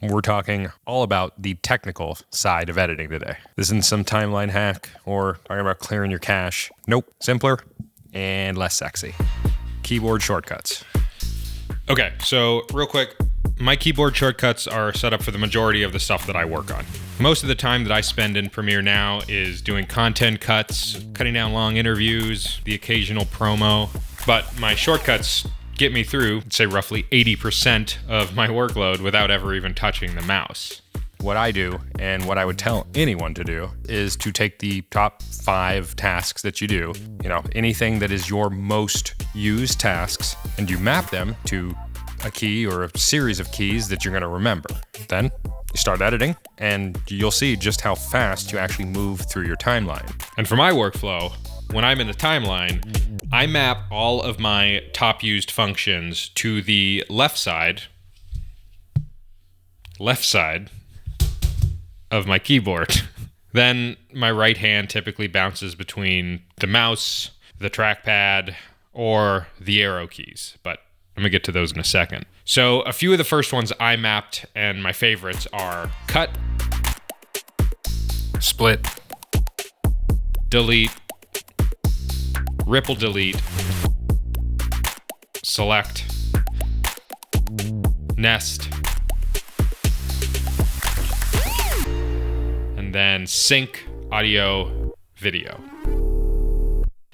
We're talking all about the technical side of editing today. This isn't some timeline hack or talking about clearing your cache. Nope, simpler and less sexy. Keyboard shortcuts. Okay, so real quick, my keyboard shortcuts are set up for the majority of the stuff that I work on. Most of the time that I spend in Premiere now is doing content cuts, cutting down long interviews, the occasional promo, but my shortcuts get me through, say, roughly 80% of my workload without ever even touching the mouse. What I do, and what I would tell anyone to do, is to take the top 5 tasks that you do, anything that is your most used tasks, and you map them to a key or a series of keys that you're going to remember. Then you start editing, and you'll see just how fast you actually move through your timeline. And for my workflow, when I'm in a timeline, I map all of my top used functions to the left side of my keyboard. Then my right hand typically bounces between the mouse, the trackpad, or the arrow keys, but I'm gonna get to those in a second. So a few of the first ones I mapped and my favorites are cut, split, delete, ripple delete, select, nest, and then sync, audio, video.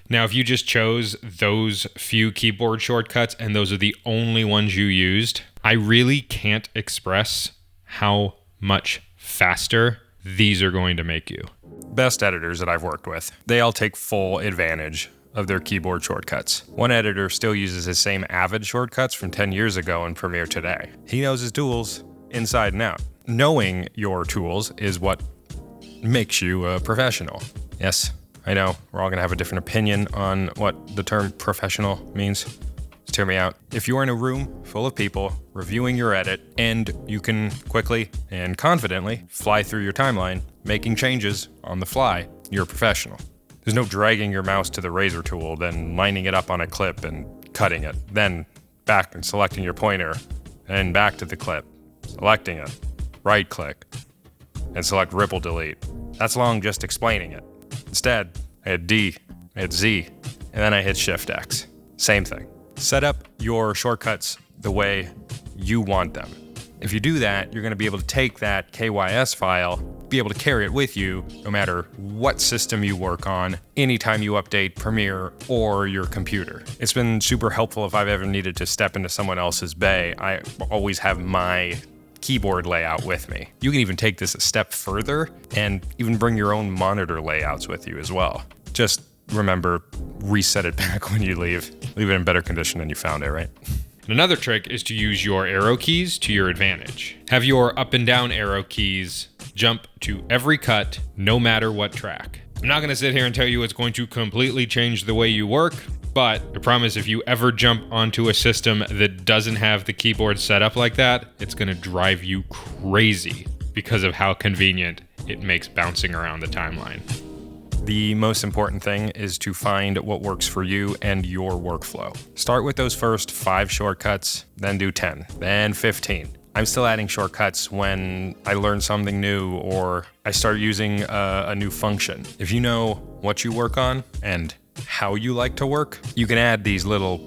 Now, if you just chose those few keyboard shortcuts and those are the only ones you used, I really can't express how much faster these are going to make you. Best editors that I've worked with, they all take full advantage of their keyboard shortcuts. One editor still uses his same Avid shortcuts from 10 years ago in Premiere today. He knows his tools inside and out. Knowing your tools is what makes you a professional. Yes, I know we're all gonna have a different opinion on what the term professional means. Just hear me out. If you're in a room full of people reviewing your edit and you can quickly and confidently fly through your timeline, making changes on the fly, you're a professional. There's no dragging your mouse to the razor tool, then lining it up on a clip and cutting it, then back and selecting your pointer, and back to the clip, selecting it, right click, and select ripple delete. That's long just explaining it. Instead, I hit D, I hit Z, and then I hit Shift X. Same thing. Set up your shortcuts the way you want them. If you do that, you're gonna be able to take that KYS file, be able to carry it with you no matter what system you work on, anytime you update Premiere or your computer. It's been super helpful if I've ever needed to step into someone else's bay. I always have my keyboard layout with me. You can even take this a step further and even bring your own monitor layouts with you as well. Just remember, reset it back when you leave. Leave it in better condition than you found it, right? Another trick is to use your arrow keys to your advantage. Have your up and down arrow keys jump to every cut, no matter what track. I'm not gonna sit here and tell you it's going to completely change the way you work, but I promise if you ever jump onto a system that doesn't have the keyboard set up like that, it's gonna drive you crazy because of how convenient it makes bouncing around the timeline. The most important thing is to find what works for you and your workflow. Start with those first 5 shortcuts, then do 10, then 15. I'm still adding shortcuts when I learn something new or I start using a new function. If you know what you work on and how you like to work, you can add these little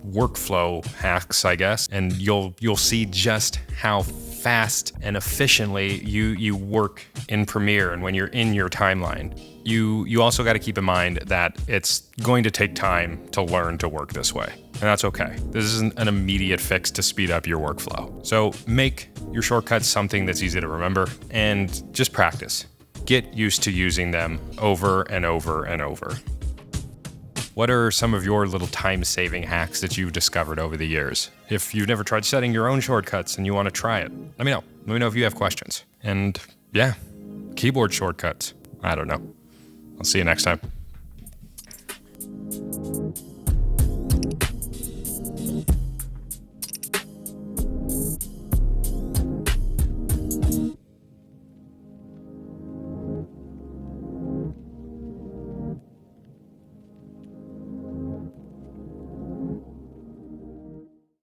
workflow hacks, I guess, and you'll see just how fast and efficiently you work in Premiere and when you're in your timeline. You also got to keep in mind that it's going to take time to learn to work this way, and that's okay. This isn't an immediate fix to speed up your workflow. So make your shortcuts something that's easy to remember and just practice. Get used to using them over and over and over. What are some of your little time-saving hacks that you've discovered over the years? If you've never tried setting your own shortcuts and you want to try it, let me know. Let me know if you have questions. And yeah, keyboard shortcuts. I don't know. I'll see you next time.